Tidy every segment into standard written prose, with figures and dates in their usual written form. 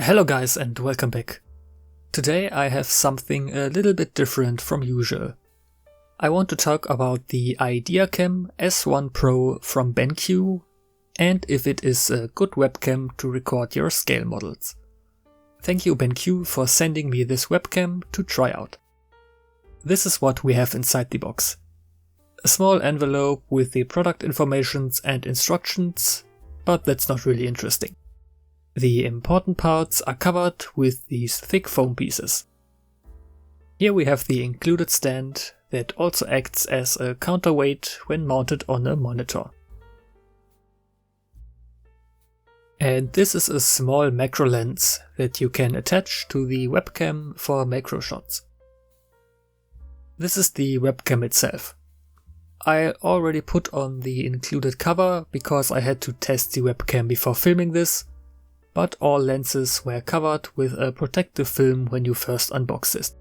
Hello guys and welcome back. Today I have something a little bit different from usual. I want to talk about the ideaCam S1 Pro from BenQ and if it is a good webcam to record your scale models. Thank you BenQ for sending me this webcam to try out. This is what we have inside the box. A small envelope with the product informations and instructions, but that's not really interesting. The important parts are covered with these thick foam pieces. Here we have the included stand that also acts as a counterweight when mounted on a monitor. And this is a small macro lens that you can attach to the webcam for macro shots. This is the webcam itself. I already put on the included cover because I had to test the webcam before filming this, but all lenses were covered with a protective film when you first unbox this.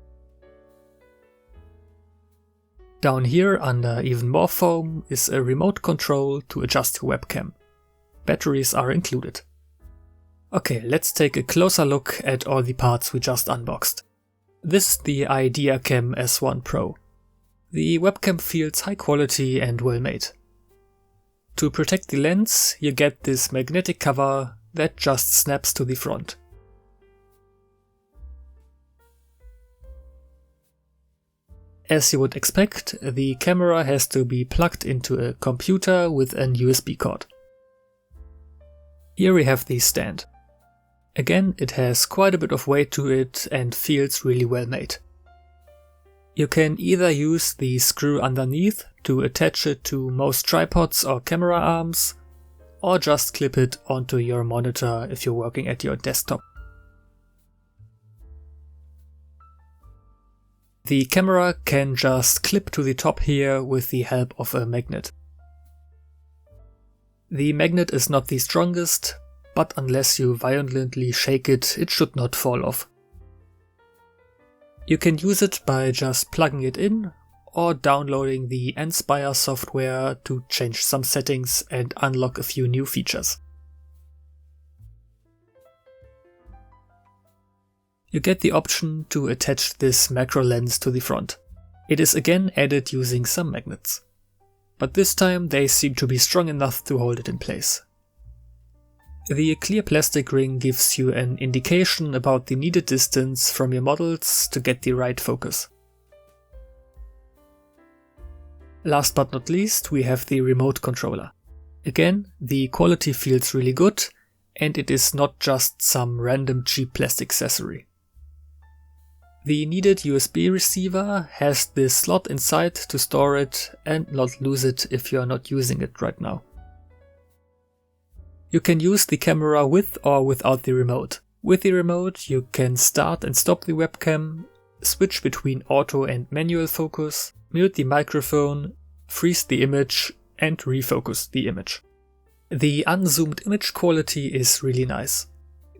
Down here under even more foam is a remote control to adjust your webcam. Batteries are included. Okay, let's take a closer look at all the parts we just unboxed. This is the ideaCam S1 Pro. The webcam feels high quality and well made. To protect the lens, you get this magnetic cover that just snaps to the front. As you would expect, the camera has to be plugged into a computer with an USB cord. Here we have the stand. Again, it has quite a bit of weight to it and feels really well made. You can either use the screw underneath to attach it to most tripods or camera arms, or just clip it onto your monitor if you're working at your desktop. The camera can just clip to the top here with the help of a magnet. The magnet is not the strongest, but unless you violently shake it, it should not fall off. You can use it by just plugging it in or downloading the Inspire software to change some settings and unlock a few new features. You get the option to attach this macro lens to the front. It is again added using some magnets, but this time they seem to be strong enough to hold it in place. The clear plastic ring gives you an indication about the needed distance from your models to get the right focus. Last but not least, we have the remote controller. Again, the quality feels really good, and it is not just some random cheap plastic accessory. The needed USB receiver has this slot inside to store it and not lose it if you are not using it right now. You can use the camera with or without the remote. With the remote, you can start and stop the webcam, switch between auto and manual focus, mute the microphone, freeze the image, and refocus the image. The unzoomed image quality is really nice.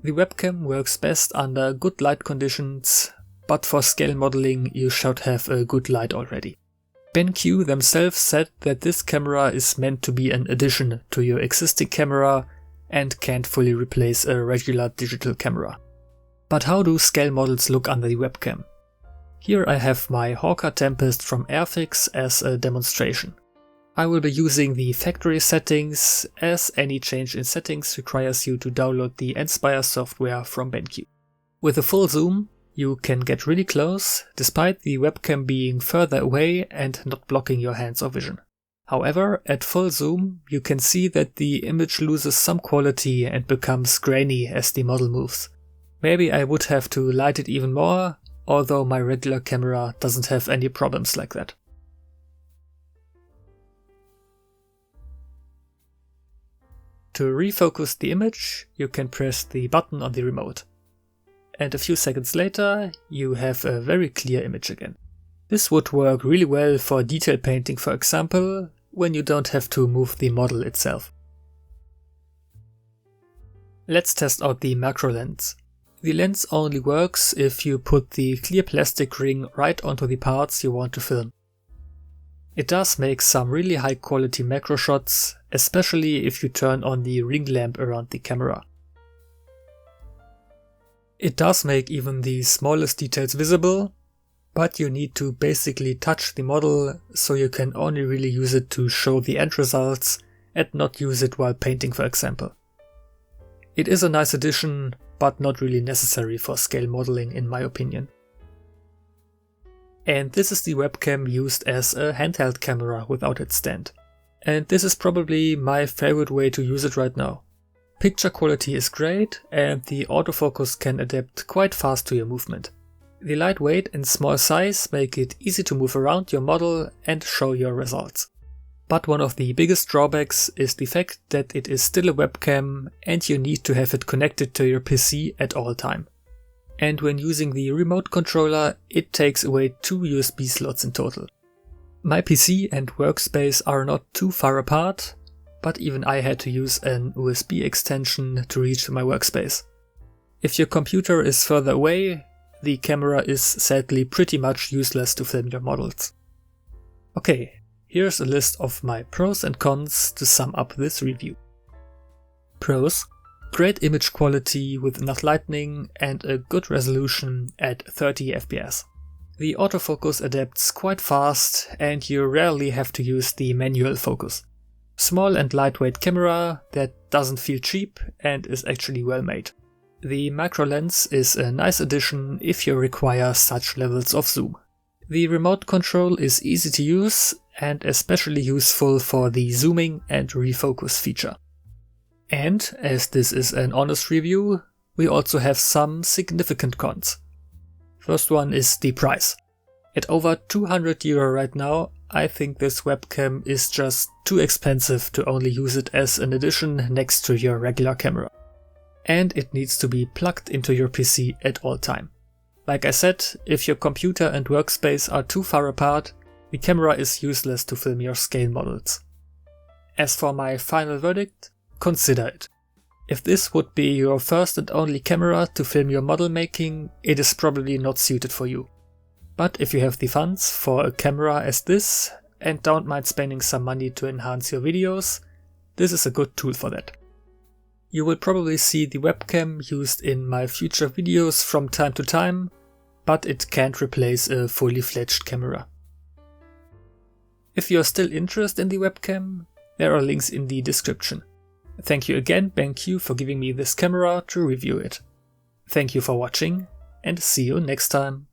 The webcam works best under good light conditions, but for scale modeling you should have a good light already. BenQ themselves said that this camera is meant to be an addition to your existing camera and can't fully replace a regular digital camera. But how do scale models look under the webcam? Here I have my Hawker Tempest from Airfix as a demonstration. I will be using the factory settings, as any change in settings requires you to download the Inspire software from BenQ. With a full zoom, you can get really close, despite the webcam being further away and not blocking your hands or vision. However, at full zoom, you can see that the image loses some quality and becomes grainy as the model moves. Maybe I would have to light it even more, although my regular camera doesn't have any problems like that. To refocus the image, you can press the button on the remote. And a few seconds later, you have a very clear image again. This would work really well for detail painting, for example, when you don't have to move the model itself. Let's test out the macro lens. The lens only works if you put the clear plastic ring right onto the parts you want to film. It does make some really high quality macro shots, especially if you turn on the ring lamp around the camera. It does make even the smallest details visible, but you need to basically touch the model, so you can only really use it to show the end results and not use it while painting, for example. It is a nice addition, but not really necessary for scale modeling in my opinion. And this is the webcam used as a handheld camera without its stand. And this is probably my favorite way to use it right now. Picture quality is great, and the autofocus can adapt quite fast to your movement. The lightweight and small size make it easy to move around your model and show your results. But one of the biggest drawbacks is the fact that it is still a webcam and you need to have it connected to your PC at all time. And when using the remote controller, it takes away 2 USB slots in total. My PC and workspace are not too far apart, but even I had to use an USB extension to reach my workspace. If your computer is further away, the camera is sadly pretty much useless to film your models. Okay, here's a list of my pros and cons to sum up this review. Pros: great image quality with enough lighting and a good resolution at 30 fps. The autofocus adapts quite fast and you rarely have to use the manual focus. Small and lightweight camera that doesn't feel cheap and is actually well made. The micro lens is a nice addition if you require such levels of zoom. The remote control is easy to use and especially useful for the zooming and refocus feature. And as this is an honest review, we also have some significant cons. First one is the price. At over €200 right now, I think this webcam is just too expensive to only use it as an addition next to your regular camera. And it needs to be plugged into your PC at all time. Like I said, if your computer and workspace are too far apart, the camera is useless to film your scale models. As for my final verdict, consider it. If this would be your first and only camera to film your model making, it is probably not suited for you. But if you have the funds for a camera as this and don't mind spending some money to enhance your videos, this is a good tool for that. You will probably see the webcam used in my future videos from time to time, but it can't replace a fully fledged camera. If you are still interested in the webcam, there are links in the description. Thank you again, BenQ, for giving me this camera to review it. Thank you for watching, and see you next time.